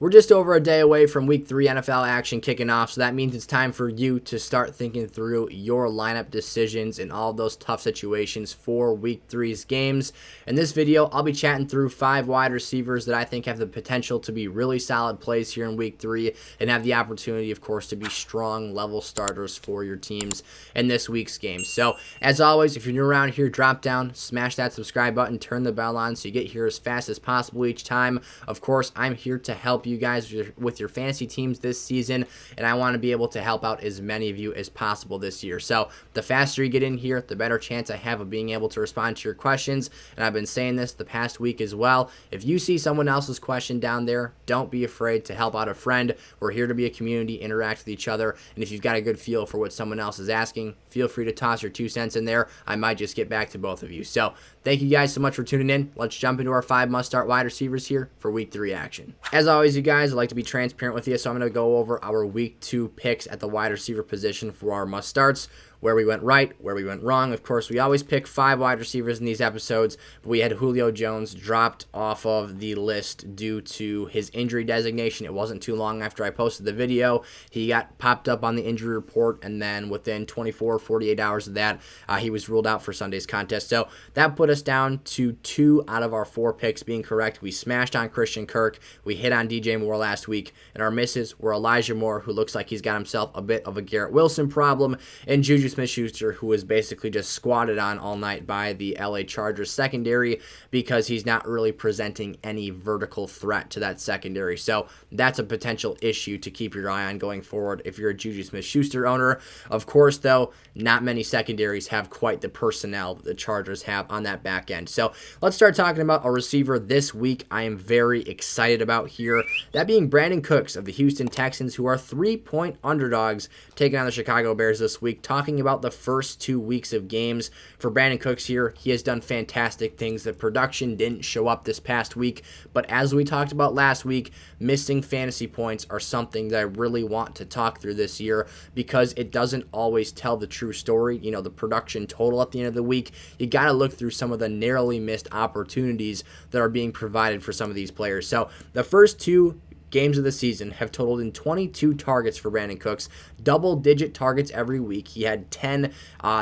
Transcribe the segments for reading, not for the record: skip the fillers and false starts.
We're just over a day away from Week 3 NFL action kicking off, so that means it's time for you to start thinking through your lineup decisions in all those tough situations for Week 3's games. In this video, I'll be chatting through 5 wide receivers that I think have the potential to be really solid plays here in Week 3 and have the opportunity, of course, to be strong level starters for your teams in this week's game. So, as always, if you're new around here, drop down, smash that subscribe button, turn the bell on so you get here as fast as possible each time. Of course, I'm here to help you guys with your fantasy teams this season, and I want to be able to help out as many of you as possible this year. So the faster you get in here, the better chance I have of being able to respond to your questions, and I've been saying this the past week as well. If you see someone else's question down there, don't be afraid to help out a friend. We're here to be a community, interact with each other, and if you've got a good feel for what someone else is asking, feel free to toss your 2 cents in there. I might just get back to both of you. So thank you guys so much for tuning in. Let's jump into our 5 must-start wide receivers here for Week 3 action. As always, you guys, I'd like to be transparent with you, so I'm going to go over our Week 2 picks at the wide receiver position for our must-starts, where we went right, where we went wrong. Of course, we always pick 5 wide receivers in these episodes, but we had Julio Jones dropped off of the list due to his injury designation. It wasn't too long after I posted the video. He got popped up on the injury report, and then within 48 hours of that, he was ruled out for Sunday's contest. So that put us down to 2 out of our 4 picks being correct. We smashed on Christian Kirk. We hit on DJ Moore last week, and our misses were Elijah Moore, who looks like he's got himself a bit of a Garrett Wilson problem, and Juju Smith-Schuster, who was basically just squatted on all night by the LA Chargers secondary because he's not really presenting any vertical threat to that secondary. So that's a potential issue to keep your eye on going forward if you're a Juju Smith-Schuster owner. Of course, though, not many secondaries have quite the personnel that the Chargers have on that back end. So let's start talking about a receiver this week I am very excited about here, that being Brandin Cooks of the Houston Texans, who are 3-point underdogs taking on the Chicago Bears this week. Talking about the first 2 weeks of games for Brandin Cooks here, he has done fantastic things. The production didn't show up this past week, but as we talked about last week, missing fantasy points are something that I really want to talk through this year because it doesn't always tell the true story. You know, the production total at the end of the week, you got to look through some of the narrowly missed opportunities that are being provided for some of these players. So the first 2 games of the season have totaled in 22 targets for Brandin Cooks, double-digit targets every week. He had 10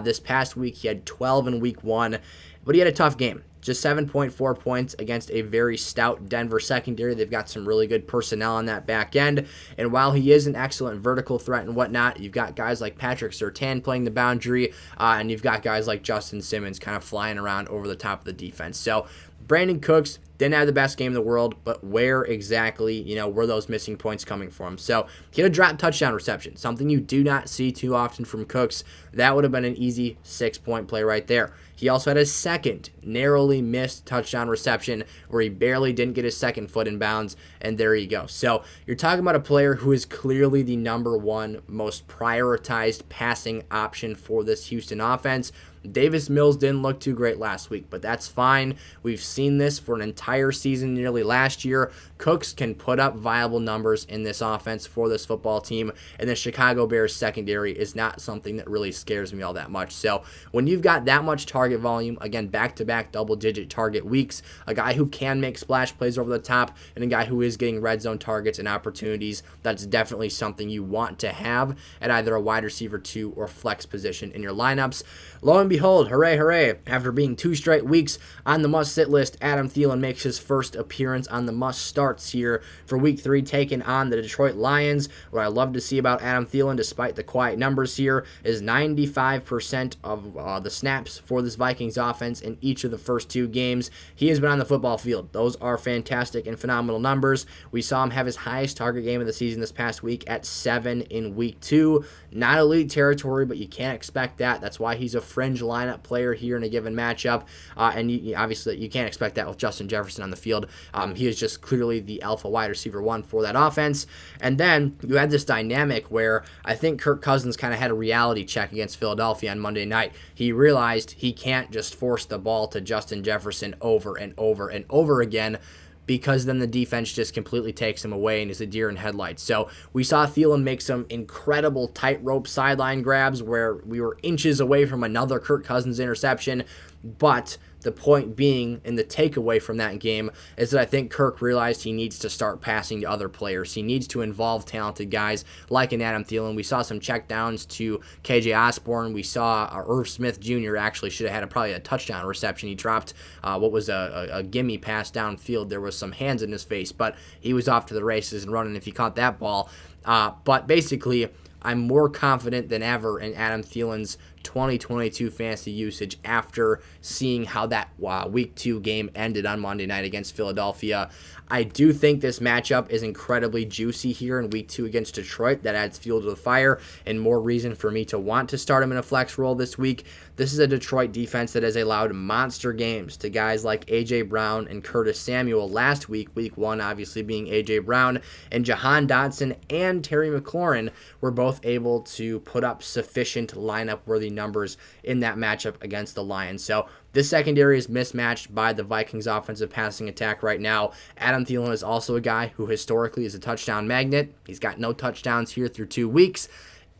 this past week. He had 12 in week 1, but he had a tough game. Just 7.4 points against a very stout Denver secondary. They've got some really good personnel on that back end. And while he is an excellent vertical threat and whatnot, you've got guys like Patrick Surtain playing the boundary, and you've got guys like Justin Simmons kind of flying around over the top of the defense. So Brandin Cooks didn't have the best game in the world, but where exactly, were those missing points coming from? So he had a drop touchdown reception, something you do not see too often from Cooks. That would have been an easy 6-point play right there. He also had a second narrowly missed touchdown reception where he barely didn't get his second foot in bounds, and there you go. So you're talking about a player who is clearly the number 1 most prioritized passing option for this Houston offense. Davis Mills didn't look too great last week, but that's fine. We've seen this for an entire season nearly last year. Cooks can put up viable numbers in this offense for this football team, and the Chicago Bears secondary is not something that really scares me all that much. So when you've got that much target volume, again, back-to-back double-digit target weeks, a guy who can make splash plays over the top, and a guy who is getting red zone targets and opportunities, that's definitely something you want to have at either a wide receiver 2 or flex position in your lineups. Lo and behold, hooray, hooray, after being 2 straight weeks on the must-sit list, Adam Thielen makes his first appearance on the must-starts here for Week 3, taking on the Detroit Lions. What I love to see about Adam Thielen, despite the quiet numbers here, is 95% of the snaps for this Vikings offense in each of the first 2 games. He has been on the football field. Those are fantastic and phenomenal numbers. We saw him have his highest target game of the season this past week at 7 in Week 2. Not elite territory, but you can't expect that. That's why he's a fringe lineup player here in a given matchup, and obviously you can't expect that with Justin Jefferson on the field. He is just clearly the alpha wide receiver 1 for that offense. And then you had this dynamic where I think Kirk Cousins kind of had a reality check against Philadelphia on Monday night. He realized he can't just force the ball to Justin Jefferson over and over and over again, because then the defense just completely takes him away and is a deer in headlights. So we saw Thielen make some incredible tightrope sideline grabs where we were inches away from another Kirk Cousins interception. But the point being, and the takeaway from that game, is that I think Kirk realized he needs to start passing to other players. He needs to involve talented guys like an Adam Thielen. We saw some checkdowns to KJ Osborne. We saw Irv Smith Jr. actually should have had probably a touchdown reception. He dropped what was a gimme pass downfield. There was some hands in his face, but he was off to the races and running if he caught that ball. But basically, I'm more confident than ever in Adam Thielen's 2022 fantasy usage after seeing how that Week 2 game ended on Monday night against Philadelphia. I do think this matchup is incredibly juicy here in Week 2 against Detroit. That adds fuel to the fire and more reason for me to want to start him in a flex role this week. This is a Detroit defense that has allowed monster games to guys like A.J. Brown and Curtis Samuel last week, Week 1 obviously being A.J. Brown, and Jahan Dotson and Terry McLaurin were both able to put up sufficient lineup-worthy numbers in that matchup against the Lions. So this secondary is mismatched by the Vikings' offensive passing attack right now. Adam Thielen is also a guy who historically is a touchdown magnet. He's got no touchdowns here through 2 weeks.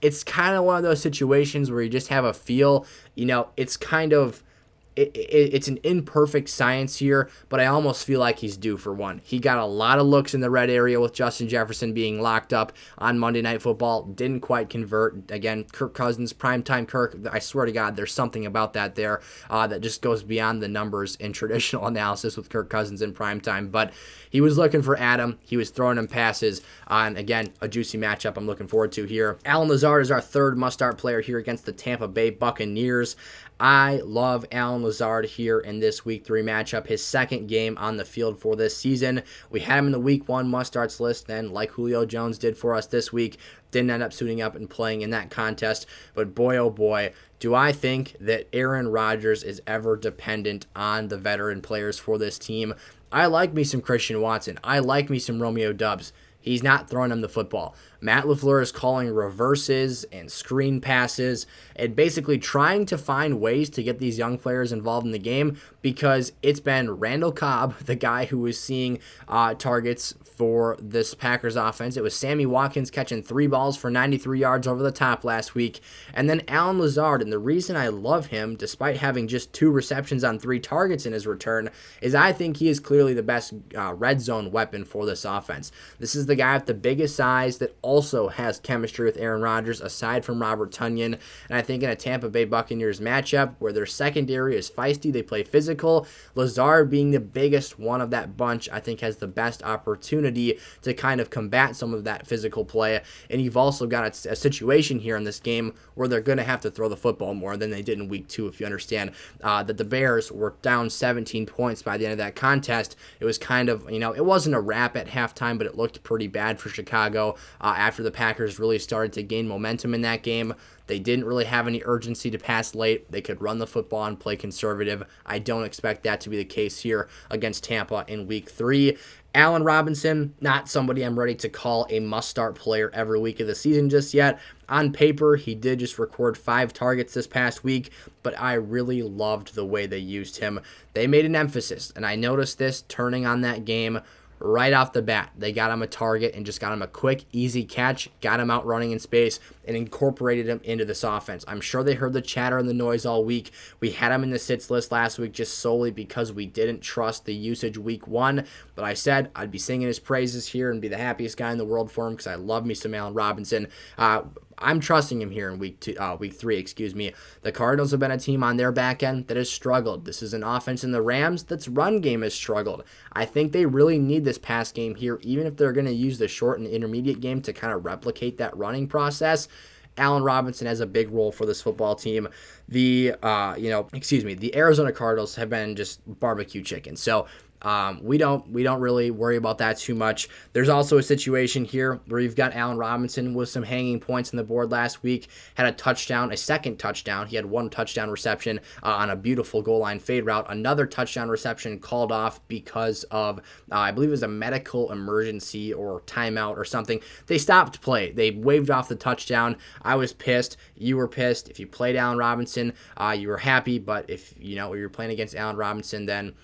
It's kind of one of those situations where you just have a feel, it's kind of, it's an imperfect science here, but I almost feel like he's due for one. He got a lot of looks in the red area with Justin Jefferson being locked up on Monday Night Football. Didn't quite convert. Again, Kirk Cousins, primetime Kirk. I swear to God, there's something about that there that just goes beyond the numbers in traditional analysis with Kirk Cousins in primetime. But he was looking for Adam. He was throwing him passes. And again, a juicy matchup I'm looking forward to here. Allen Lazard is our third must-start player here against the Tampa Bay Buccaneers. I love Allen Lazard here in this Week 3 matchup, his second game on the field for this season. We had him in the Week 1 must-starts list, then like Julio Jones did for us this week, didn't end up suiting up and playing in that contest. But boy, oh boy, do I think that Aaron Rodgers is ever dependent on the veteran players for this team. I like me some Christian Watson. I like me some Romeo Doubs. He's not throwing him the football. Matt LaFleur is calling reverses and screen passes and basically trying to find ways to get these young players involved in the game because it's been Randall Cobb, the guy who was seeing targets for this Packers offense. It was Sammy Watkins catching 3 balls for 93 yards over the top last week. And then Allen Lazard, and the reason I love him, despite having just 2 receptions on 3 targets in his return, is I think he is clearly the best red zone weapon for this offense. This is the guy with the biggest size that also has chemistry with Aaron Rodgers aside from Robert Tonyan. And I think in a Tampa Bay Buccaneers matchup where their secondary is feisty, they play physical, Lazard being the biggest one of that bunch, I think has the best opportunity to kind of combat some of that physical play. And you've also got a situation here in this game where they're going to have to throw the football more than they did in Week 2, if you understand that the Bears were down 17 points by the end of that contest. It was kind of, it wasn't a wrap at halftime, but it looked pretty bad for Chicago after the Packers really started to gain momentum in that game. They didn't really have any urgency to pass late. They could run the football and play conservative. I don't expect that to be the case here against Tampa in Week 3. Allen Robinson, not somebody I'm ready to call a must-start player every week of the season just yet. On paper, he did just record 5 targets this past week, but I really loved the way they used him. They made an emphasis, and I noticed this turning on that game right off the bat. They got him a target and just got him a quick, easy catch, got him out running in space, and incorporated him into this offense. I'm sure they heard the chatter and the noise all week. We had him in the sits list last week just solely because we didn't trust the usage Week 1, but I said I'd be singing his praises here and be the happiest guy in the world for him because I love me some Allen Robinson. I'm trusting him here in Week 3. The Cardinals have been a team on their back end that has struggled. This is an offense in the Rams that's run game has struggled. I think they really need this pass game here, even if they're going to use the short and intermediate game to kind of replicate that running process. Allen Robinson has a big role for this football team. The Arizona Cardinals have been just barbecue chicken. So we don't really worry about that too much. There's also a situation here where you've got Allen Robinson with some hanging points on the board last week, had a second touchdown. He had 1 touchdown reception on a beautiful goal line fade route. Another touchdown reception called off because of, I believe it was a medical emergency or timeout or something. They stopped play. They waved off the touchdown. I was pissed. You were pissed. If you played Allen Robinson, you were happy, but if you're playing against Allen Robinson, then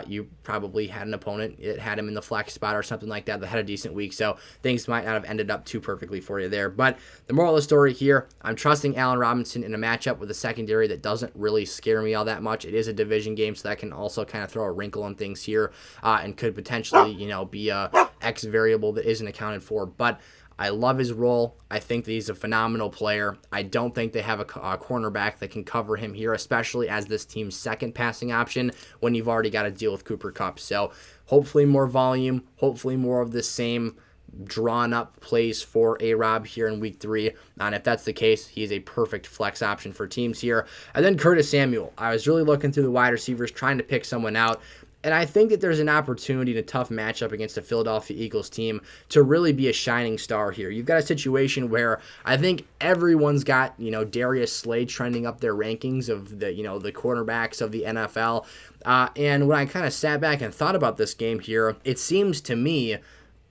you probably had an opponent, it had him in the flex spot or something like that had a decent week, so things might not have ended up too perfectly for you there. But the moral of the story here, I'm trusting Allen Robinson in a matchup with a secondary that doesn't really scare me all that much. It is a division game, so that can also kind of throw a wrinkle in things here, and could potentially, be a X variable that isn't accounted for. But I love his role. I think that he's a phenomenal player. I don't think they have a cornerback that can cover him here, especially as this team's second passing option when you've already got to deal with Cooper Kupp. So hopefully more volume, hopefully more of the same drawn-up plays for A-Rob here in Week 3. And if that's the case, he is a perfect flex option for teams here. And then Curtis Samuel. I was really looking through the wide receivers, trying to pick someone out. And I think that there's an opportunity in a tough matchup against a Philadelphia Eagles team to really be a shining star here. You've got a situation where I think everyone's got, Darius Slay trending up their rankings of the, the cornerbacks of the NFL. And when I kind of sat back and thought about this game here, it seems to me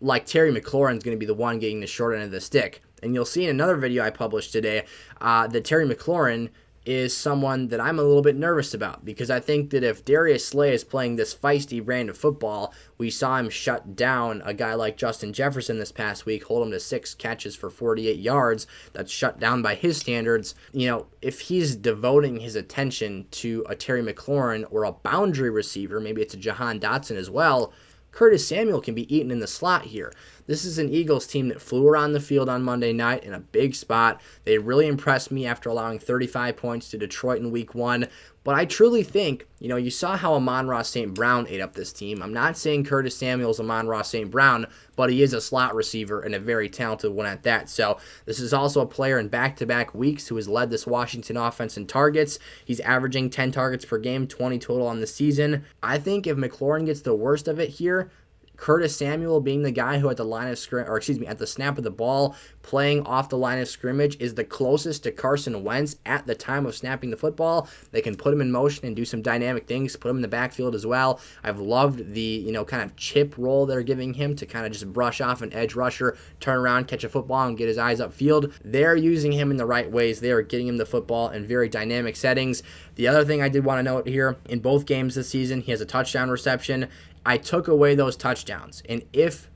like Terry McLaurin's going to be the one getting the short end of the stick. And you'll see in another video I published today that Terry McLaurin is someone that I'm a little bit nervous about, because I think that if Darius Slay is playing this feisty brand of football, we saw him shut down a guy like Justin Jefferson this past week, hold him to 6 catches for 48 yards. That's shut down by his standards. If he's devoting his attention to a Terry McLaurin or a boundary receiver, maybe it's a Jahan Dotson as well, Curtis Samuel can be eaten in the slot here. This is an Eagles team that flew around the field on Monday night in a big spot. They really impressed me after allowing 35 points to Detroit in Week 1. But I truly think, you saw how Amon-Ra St. Brown ate up this team. I'm not saying Curtis Samuel's Amon-Ra St. Brown, but he is a slot receiver and a very talented one at that. So this is also a player in back-to-back weeks who has led this Washington offense in targets. He's averaging 10 targets per game, 20 total on the season. I think if McLaurin gets the worst of it here, Curtis Samuel being the guy who at the snap of the ball, playing off the line of scrimmage, is the closest to Carson Wentz at the time of snapping the football. They can put him in motion and do some dynamic things, put him in the backfield as well. I've loved the, kind of chip role they're giving him to kind of just brush off an edge rusher, turn around, catch a football, and get his eyes upfield. They're using him in the right ways. They are getting him the football in very dynamic settings. The other thing I did want to note here, in both games this season, he has a touchdown reception. I took away those touchdowns, and if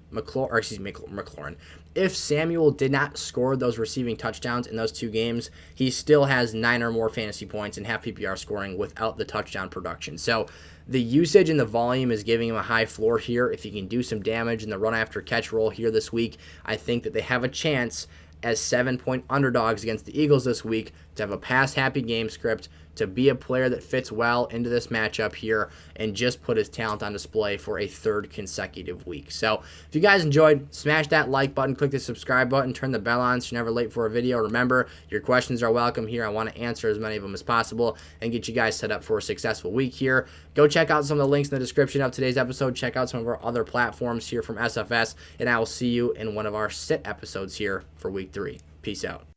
if Samuel did not score those receiving touchdowns in those 2 games, he still has 9 or more fantasy points and half PPR scoring without the touchdown production. So the usage and the volume is giving him a high floor here. If he can do some damage in the run after catch role here this week, I think that they have a chance as 7-point underdogs against the Eagles this week to have a pass-happy game script, to be a player that fits well into this matchup here, and just put his talent on display for a 3rd consecutive week. So if you guys enjoyed, smash that like button, click the subscribe button, turn the bell on so you're never late for a video. Remember, your questions are welcome here. I want to answer as many of them as possible and get you guys set up for a successful week here. Go check out some of the links in the description of today's episode. Check out some of our other platforms here from SFS, and I will see you in one of our sit episodes here for Week 3. Peace out.